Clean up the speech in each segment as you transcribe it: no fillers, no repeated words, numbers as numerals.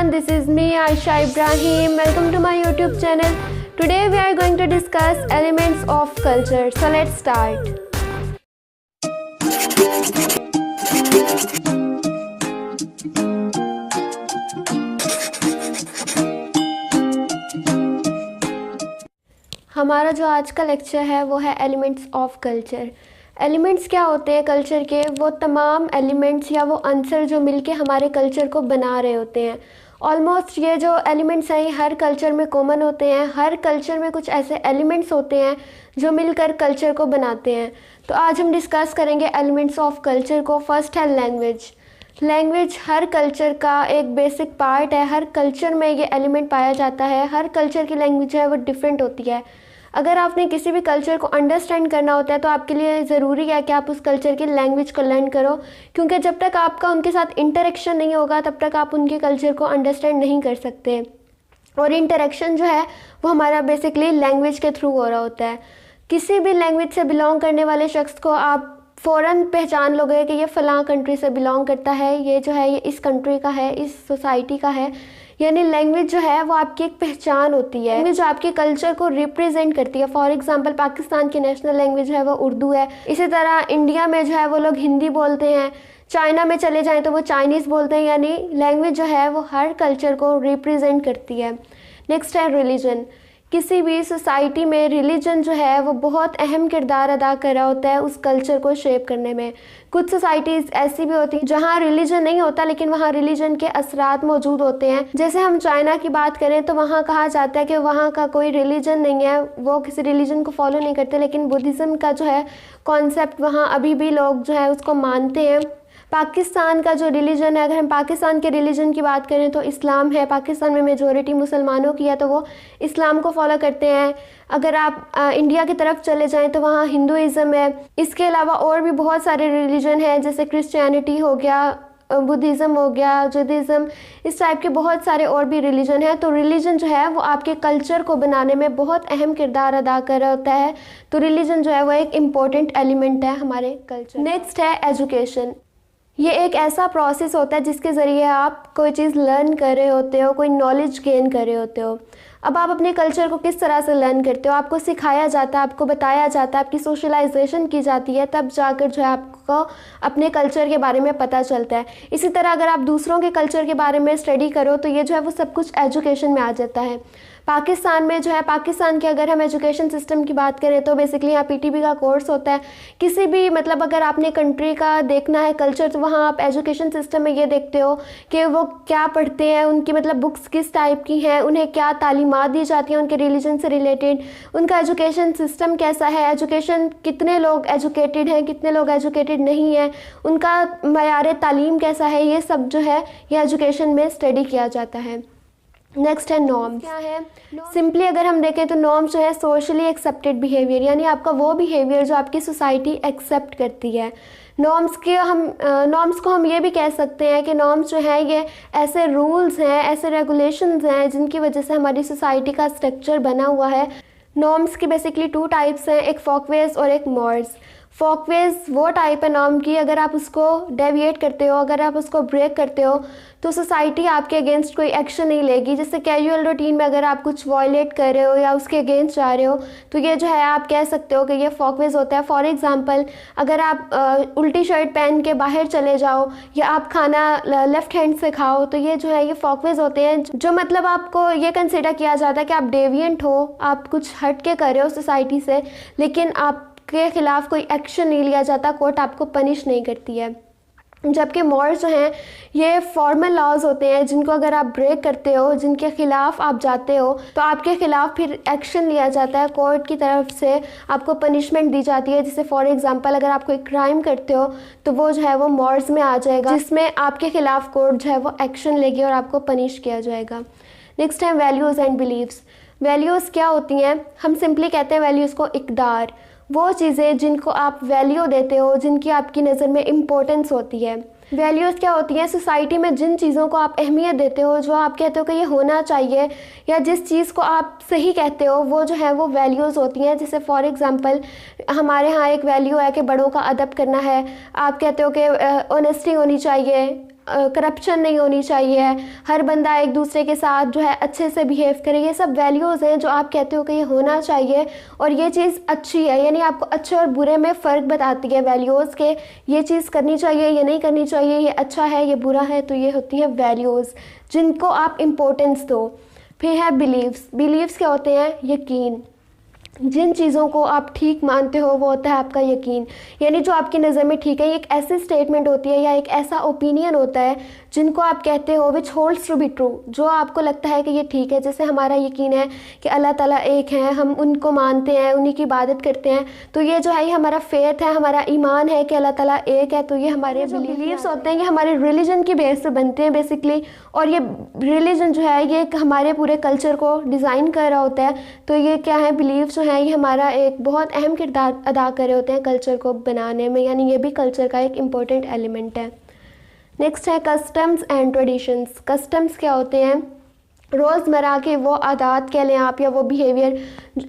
everyone, this is me Aisha Ibrahim. Welcome to my YouTube channel. Today we are going to discuss elements of culture. So let's start. हमारा जो आज का lecture है वो है elements of culture. Elements क्या होते हैं कल्चर के? वो तमाम एलिमेंट्स या वो आंसर जो मिलके हमारे कल्चर को बना रहे होते हैं। ऑलमोस्ट ये जो एलिमेंट्स हैं हर कल्चर में कॉमन होते हैं। हर कल्चर में कुछ ऐसे एलिमेंट्स होते हैं जो मिलकर कल्चर को बनाते हैं। तो आज हम डिस्कस करेंगे एलिमेंट्स ऑफ कल्चर को। फर्स्ट है लैंग्वेज। लैंग्वेज हर कल्चर का एक बेसिक पार्ट है। हर कल्चर में ये एलिमेंट पाया जाता है। हर कल्चर की लैंग्वेज है वो डिफरेंट होती है। अगर आपने किसी भी कल्चर को अंडरस्टैंड करना होता है तो आपके लिए ज़रूरी है कि आप उस कल्चर की लैंग्वेज को लर्न करो, क्योंकि जब तक आपका उनके साथ इंटरेक्शन नहीं होगा तब तक आप उनके कल्चर को अंडरस्टैंड नहीं कर सकते। और इंटरेक्शन जो है वो हमारा बेसिकली लैंग्वेज के थ्रू हो रहा होता है। किसी भी लैंग्वेज से बिलोंग करने वाले शख्स को आप फ़ौरन पहचान लोगे कि ये फ़लाँ कंट्री से बिलोंग करता है, ये जो है ये इस कंट्री का है, इस सोसाइटी का है। यानी लैंग्वेज जो है वो आपकी एक पहचान होती है। लैंग्वेज जो आपके कल्चर को रिप्रेजेंट करती है। फॉर एग्जांपल पाकिस्तान की नेशनल लैंग्वेज है वो उर्दू है। इसी तरह इंडिया में जो है वो लोग हिंदी बोलते हैं। चाइना में चले जाएं तो वो चाइनीज़ बोलते हैं। यानी लैंग्वेज जो है वो हर कल्चर को रिप्रेजेंट करती है। नेक्स्ट है रिलीजन। किसी भी सोसाइटी में रिलीजन जो है वो बहुत अहम किरदार अदा कर रहा होता है उस कल्चर को शेप करने में। कुछ सोसाइटीज़ ऐसी भी होती हैं जहाँ रिलीजन नहीं होता लेकिन वहाँ रिलीजन के असरात मौजूद होते हैं। जैसे हम चाइना की बात करें तो वहाँ कहा जाता है कि वहाँ का कोई रिलीजन नहीं है, वो किसी रिलीजन को फॉलो नहीं करते, लेकिन बुद्धिज़्म का जो है कॉन्सेप्ट वहाँ अभी भी लोग जो है उसको मानते हैं। पाकिस्तान का जो रिलीजन है, अगर हम पाकिस्तान के रिलीजन की बात करें तो इस्लाम है। पाकिस्तान में मेजॉरिटी मुसलमानों की है तो वो इस्लाम को फॉलो करते हैं। अगर आप इंडिया की तरफ चले जाएं तो वहाँ हिंदुइज़्म है। इसके अलावा और भी बहुत सारे रिलीजन हैं, जैसे क्रिश्चियनिटी हो गया, बुद्धिज़्म हो गया, जुदाइज़्म, इस टाइप के बहुत सारे और भी रिलीजन हैं। तो रिलीजन जो है वो आपके कल्चर को बनाने में बहुत अहम किरदार अदा कर रहा होता है। तो रिलीजन जो है वो एक इम्पॉर्टेंट एलिमेंट है हमारे कल्चर। नेक्स्ट है एजुकेशन। ये एक ऐसा प्रोसेस होता है जिसके ज़रिए आप कोई चीज़ लर्न कर रहे होते हो, कोई नॉलेज गेन कर रहे होते हो। अब आप अपने कल्चर को किस तरह से लर्न करते हो? आपको सिखाया जाता है, आपको बताया जाता है, आपकी सोशलाइजेशन की जाती है, तब जाकर जो है आपको अपने कल्चर के बारे में पता चलता है। इसी तरह अगर आप दूसरों के कल्चर के बारे में स्टडी करो तो ये जो है वो सब कुछ एजुकेशन में आ जाता है। पाकिस्तान में जो है, पाकिस्तान के अगर हम एजुकेशन सिस्टम की बात करें तो बेसिकली यहाँ पीटीबी का कोर्स होता है। किसी भी मतलब अगर आपने कंट्री का देखना है कल्चर तो वहाँ आप एजुकेशन सिस्टम में ये देखते हो कि वो क्या पढ़ते हैं, उनकी मतलब बुक्स किस टाइप की हैं, उन्हें क्या तालीमात दी जाती हैं उनके रिलीजन से रिलेटेड, उनका एजुकेशन सिस्टम कैसा है, एजुकेशन कितने लोग एजुकेटेड हैं, कितने लोग एजुकेटेड नहीं हैं, उनका मयार तालीम कैसा है, ये सब जो है ये एजुकेशन में स्टडी किया जाता है। नेक्स्ट है नॉर्म्स। क्या है? सिंपली अगर हम देखें तो नॉर्म्स जो है सोशली एक्सेप्टेड बिहेवियर, यानी आपका वो बिहेवियर जो आपकी सोसाइटी एक्सेप्ट करती है। नॉर्म्स को हम ये भी कह सकते हैं कि नॉर्म्स जो है ये ऐसे रूल्स हैं, ऐसे रेगुलेशंस हैं जिनकी वजह से हमारी सोसाइटी का स्ट्रक्चर बना हुआ है। नॉर्म्स की बेसिकली 2 टाइप्स हैं, एक फोकवेज और एक मॉर्स। फोकवेज वो टाइप है नॉर्म की, अगर आप उसको डेविएट करते हो, अगर आप उसको ब्रेक करते हो तो सोसाइटी आपके अगेंस्ट कोई एक्शन नहीं लेगी। जैसे कैजुअल रूटीन में अगर आप कुछ वायलेट कर रहे हो या उसके अगेंस्ट जा रहे हो तो ये जो है आप कह सकते हो कि ये फोकवेज होता है। फॉर एग्जांपल अगर आप उल्टी शर्ट पहन के बाहर चले जाओ या आप खाना लेफ़्ट हैंड से खाओ तो ये जो है ये फोकवेज होते हैं, जो मतलब आपको ये कंसिडर किया जाता है कि आप डेविएंट हो, आप कुछ हट के कर रहे हो सोसाइटी से, लेकिन आप के खिलाफ कोई एक्शन नहीं लिया जाता, कोर्ट आपको पनिश नहीं करती है। जबकि मॉरल्स जो हैं ये फॉर्मल लॉज होते हैं जिनको अगर आप ब्रेक करते हो, जिनके खिलाफ आप जाते हो तो आपके खिलाफ फिर एक्शन लिया जाता है, कोर्ट की तरफ से आपको पनिशमेंट दी जाती है। जैसे फॉर एग्जांपल अगर आप कोई क्राइम करते हो तो वो जो है वो मॉरल्स में आ जाएगा, जिसमें आपके खिलाफ कोर्ट जो है वो एक्शन लेगी और आपको पनिश किया जाएगा। नेक्स्ट है वैल्यूज़ एंड बिलीव्स। वैल्यूज़ क्या होती हैं? हम सिंपली कहते हैं वैल्यूज़ को इक़दार, वो चीज़ें जिनको आप वैल्यू देते हो, जिनकी आपकी नज़र में इम्पोर्टेंस होती है। वैल्यूज़ क्या होती हैं? सोसाइटी में जिन चीज़ों को आप अहमियत देते हो, जो आप कहते हो कि ये होना चाहिए, या जिस चीज़ को आप सही कहते हो वो जो है वो वैल्यूज़ होती हैं। जैसे फॉर एग्जांपल हमारे यहाँ एक वैल्यू है कि बड़ों का अदब करना है, आप कहते हो कि ऑनेस्टी होनी चाहिए, करप्शन नहीं होनी चाहिए, हर बंदा एक दूसरे के साथ जो है अच्छे से बिहेव करे, ये सब वैल्यूज़ हैं जो आप कहते हो कि ये होना चाहिए और ये चीज़ अच्छी है। यानी आपको अच्छे और बुरे में फ़र्क बताती है वैल्यूज़ के, ये चीज़ करनी चाहिए, ये नहीं करनी चाहिए, ये अच्छा है, ये बुरा है। तो ये होती है वैल्यूज़ जिनको आप इम्पोर्टेंस दो। फिर है बिलीव्स। बिलीव्स क्या होते हैं? यकीन। जिन चीज़ों को आप ठीक मानते हो वो होता है आपका यकीन। यानी जो आपकी नज़र में ठीक है, ये एक ऐसी स्टेटमेंट होती है या एक ऐसा ओपिनियन होता है जिनको आप कहते हो which holds to be true, जो आपको लगता है कि ये ठीक है। जैसे हमारा यकीन है कि अल्लाह ताला एक है, हम उनको मानते हैं, उन्हीं की इबादत करते हैं, तो ये जो है ये हमारा फेथ है, हमारा ईमान है कि अल्लाह ताला एक है। तो ये हमारे बिलीव्स होते हैं, ये हमारे रिलीजन की बेस पे बनते हैं बेसिकली। और ये रिलीजन जो है ये हमारे पूरे कल्चर को डिज़ाइन कर रहा होता है। तो ये क्या है? बिलीव्स जो है ये हमारा एक बहुत अहम किरदार अदा कर रहे होते हैं कल्चर को बनाने में, यानी ये भी कल्चर का एक इम्पॉर्टेंट एलिमेंट है। नेक्स्ट है कस्टम्स एंड ट्रेडिशंस। कस्टम्स क्या होते हैं? रोज़मर्रा के वो आदात कह लें आप, या वो बिहेवियर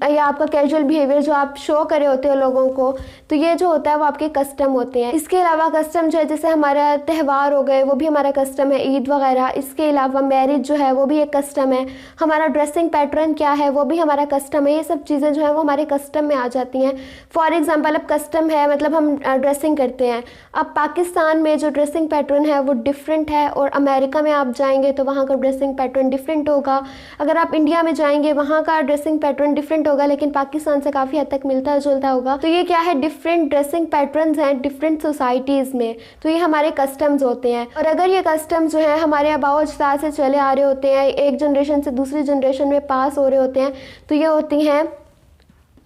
या आपका कैजुअल बिहेवियर जो आप शो करे होते हो लोगों को, तो ये जो होता है वो आपके कस्टम होते हैं। इसके अलावा कस्टम जो है, जैसे हमारा त्यौहार हो गए वो भी हमारा कस्टम है, ईद वगैरह। इसके अलावा मैरिज जो है वो भी एक कस्टम है। हमारा ड्रेसिंग पैटर्न क्या है वो भी हमारा कस्टम है। ये सब चीज़ें जो है वो हमारे कस्टम में आ जाती हैं। फॉर एग्ज़ाम्पल अब कस्टम है मतलब हम ड्रेसिंग करते हैं। अब पाकिस्तान में जो ड्रेसिंग पैटर्न है वो डिफरेंट है, और अमेरिका में आप जाएंगे तो वहाँ का ड्रेसिंग पैटर्न डिफरेंट होगा। अगर आप इंडिया में जाएंगे वहाँ का ड्रेसिंग पैटर्न डिफरेंट होगा, लेकिन पाकिस्तान से काफ़ी हद तक मिलता जुलता होगा। तो ये क्या है? डिफरेंट ड्रेसिंग पैटर्न्स हैं डिफरेंट सोसाइटीज़ में। तो ये हमारे कस्टम्स होते हैं। और अगर ये कस्टम्स जो है हमारे आबाओ अजदाद से चले आ रहे होते हैं, एक जनरेशन से दूसरी जनरेशन में पास हो रहे होते हैं, तो ये होती हैं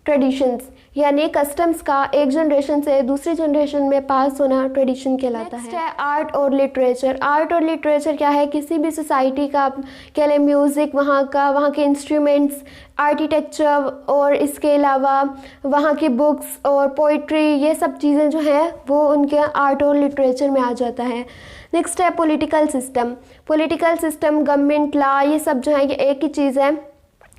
ट्रेडिशंस। यानी कस्टम्स का एक जनरेशन से दूसरी जनरेशन में पास होना ट्रेडिशन कहलाता है। नेक्स्ट है आर्ट और लिटरेचर। आर्ट और लिटरेचर क्या है? किसी भी सोसाइटी का कह लें म्यूज़िक, वहाँ के इंस्ट्रूमेंट्स, आर्किटेक्चर, और इसके अलावा वहाँ की बुक्स और पोइट्री, ये सब चीज़ें जो हैं वो उनके आर्ट और लिटरेचर में आ जाता है। नेक्स्ट है political system. Political system, government, law, ये सब जो है ये एक ही चीज़ है।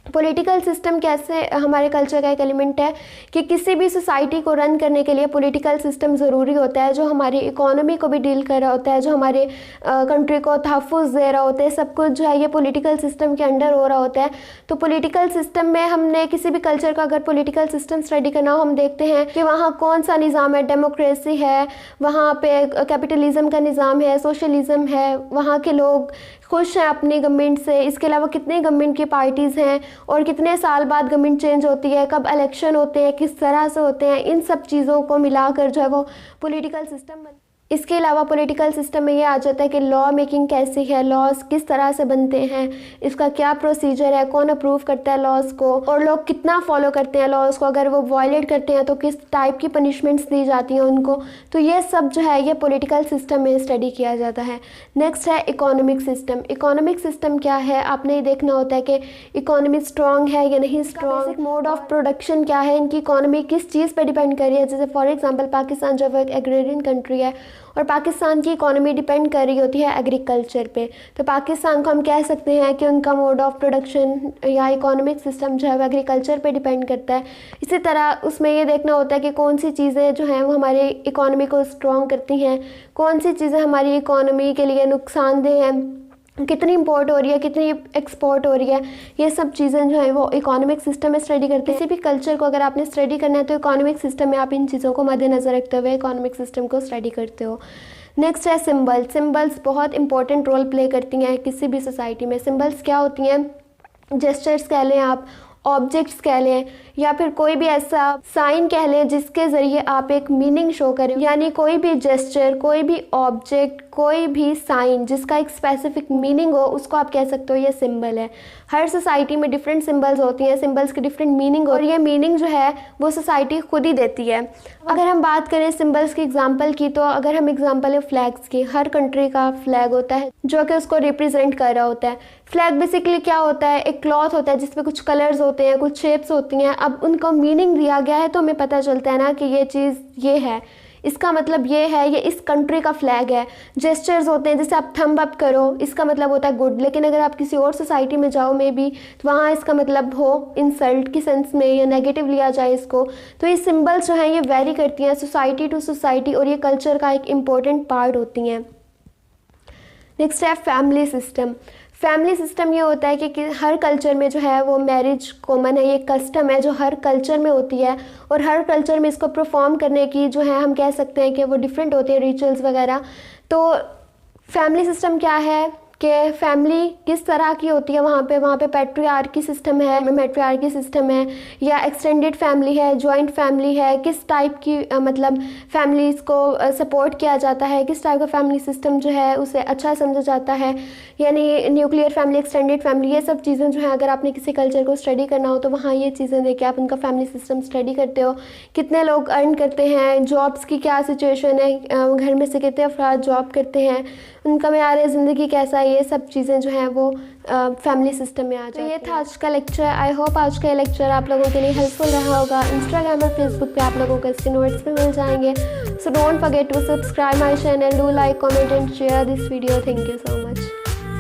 पॉलिटिकल सिस्टम कैसे हमारे कल्चर का एक एलिमेंट है कि किसी भी सोसाइटी को रन करने के लिए पॉलिटिकल सिस्टम ज़रूरी होता है, जो हमारी इकोनॉमी को भी डील कर रहा होता है, जो हमारे कंट्री को तहफ़्फ़ुज़ दे रहा होता है, सब कुछ जो है ये पॉलिटिकल सिस्टम के अंडर हो रहा होता है। तो पॉलिटिकल सिस्टम में हमने किसी भी कल्चर का अगर पॉलिटिकल सिस्टम स्टडी करना हो, हम देखते हैं कि वहाँ कौन सा निज़ाम है, डेमोक्रेसी है, वहाँ पे कैपिटलिज़म का निज़ाम है, सोशलिज़म है, वहाँ के लोग खुश हैं अपनी गवर्नमेंट से। इसके अलावा कितने गवर्नमेंट की पार्टीज़ हैं और कितने साल बाद गवर्नमेंट चेंज होती है, कब इलेक्शन होते हैं, किस तरह से होते हैं, इन सब चीज़ों को मिलाकर जो है वो पॉलिटिकल सिस्टम इसके अलावा पॉलिटिकल सिस्टम में ये आ जाता है कि लॉ मेकिंग कैसी है, लॉज किस तरह से बनते हैं, इसका क्या प्रोसीजर है, कौन अप्रूव करता है लॉज को, और लोग कितना फॉलो करते हैं लॉज को, अगर वो वायलेट करते हैं तो किस टाइप की पनिशमेंट्स दी जाती हैं उनको। तो ये सब जो है ये पॉलिटिकल सिस्टम में स्टडी किया जाता है। नेक्स्ट है इकोनॉमिक सिस्टम। इकोनॉमिक सिस्टम क्या है? आपने ये देखना होता है कि इकोनॉमी स्ट्रॉन्ग है या नहीं स्ट्रॉन्ग, मोड ऑफ प्रोडक्शन क्या है, इनकी इकोनॉमी किस चीज़ पर डिपेंड कर रही है। जैसे फॉर एग्जाम्पल पाकिस्तान जो है एक एग्रेरियन कंट्री है और पाकिस्तान की इकोनॉमी डिपेंड कर रही होती है एग्रीकल्चर पे। तो पाकिस्तान को हम कह सकते हैं कि उनका मोड ऑफ प्रोडक्शन या इकोनॉमिक सिस्टम जो है वो एग्रीकल्चर पे डिपेंड करता है। इसी तरह उसमें ये देखना होता है कि कौन सी चीज़ें जो हैं वो हमारी इकोनॉमी को स्ट्रॉन्ग करती हैं, कौन सी चीज़ें हमारी इकोनॉमी के लिए नुकसानदेह हैं, कितनी इंपोर्ट हो रही है, कितनी एक्सपोर्ट हो रही है। ये सब चीज़ें जो है वो इकोनॉमिक सिस्टम में स्टडी करते हैं। किसी भी कल्चर को अगर आपने स्टडी करना है तो इकोनॉमिक सिस्टम में आप इन चीज़ों को मद्देनज़र रखते हुए इकोनॉमिक सिस्टम को स्टडी करते हो। नेक्स्ट है सिंबल। सिंबल्स बहुत इंपॉर्टेंट रोल प्ले करती हैं किसी भी सोसाइटी में। सिंबल्स क्या होती हैं? जेस्चर्स कह लें आप, ऑब्जेक्ट्स कह लें, या फिर कोई भी ऐसा साइन कह लें जिसके ज़रिए आप एक मीनिंग शो करें। यानी कोई भी जेस्चर, कोई भी ऑब्जेक्ट, कोई भी साइन जिसका एक स्पेसिफिक मीनिंग हो, उसको आप कह सकते हो ये सिंबल है। हर सोसाइटी में डिफरेंट सिंबल्स होती हैं, सिंबल्स की डिफरेंट मीनिंग, और ये मीनिंग जो है वो सोसाइटी खुद ही देती है। अगर हम बात करें सिंबल्स की एग्जांपल की, तो अगर हम एग्जांपल है फ्लैग्स की, हर कंट्री का फ्लैग होता है जो कि उसको रिप्रेजेंट कर रहा होता है। फ्लैग बेसिकली क्या होता है? एक क्लॉथ होता है जिसपे कुछ कलर्स होते हैं, कुछ शेप्स होती हैं। अब उनको मीनिंग दिया गया है तो हमें पता चलता है ना कि ये चीज़ ये है, इसका मतलब ये है, ये इस कंट्री का फ्लैग है। जेस्चर्स होते हैं, जैसे आप थंब अप करो, इसका मतलब होता है गुड, लेकिन अगर आप किसी और सोसाइटी में जाओ मे बी तो वहाँ इसका मतलब हो इंसल्ट की सेंस में या नेगेटिव लिया जाए इसको। तो ये सिंबल्स जो हैं ये वेरी करती हैं सोसाइटी टू सोसाइटी, और ये कल्चर का एक इम्पोर्टेंट पार्ट होती हैं। नेक्स्ट है फैमिली सिस्टम। फैमिली सिस्टम ये होता है कि हर कल्चर में जो है वो मैरिज कॉमन है, ये कस्टम है जो हर कल्चर में होती है, और हर कल्चर में इसको परफॉर्म करने की जो है हम कह सकते हैं कि वो डिफरेंट होती है, रिचुअल्स वगैरह। तो फैमिली सिस्टम क्या है कि फैमिली किस तरह की होती है, वहाँ पे पैट्रियार्की सिस्टम है, मैट्रियार्की सिस्टम है, या एक्सटेंडेड फैमिली है, जॉइंट फैमिली है, किस टाइप की मतलब फैमिलीज़ को सपोर्ट किया जाता है, किस टाइप का फैमिली सिस्टम जो है उसे अच्छा समझा जाता है, यानी न्यूक्लियर फैमिली, एक्सटेंडेड फैमिली, ये सब चीज़ें जो है अगर आपने किसी कल्चर को स्टडी करना हो तो वहाँ ये चीज़ें देख के आप उनका फैमिली सिस्टम स्टडी करते हो। कितने लोग अर्न करते हैं, जॉब्स की क्या सिचुएशन है, घर में से कितने अफराद जॉब करते हैं, उनका मेयार ज़िंदगी कैसा है, ये सब चीज़ें जो हैं वो फैमिली सिस्टम में आ जाती हैं। ये था आज का लेक्चर। आई होप आज का ये लेक्चर आप लोगों के लिए हेल्पफुल रहा होगा। इंस्टाग्राम और फेसबुक पे आप लोगों को इसके नोट्स भी मिल जाएंगे। So don't forget to subscribe my channel, do like, comment and share this video. Thank you so much.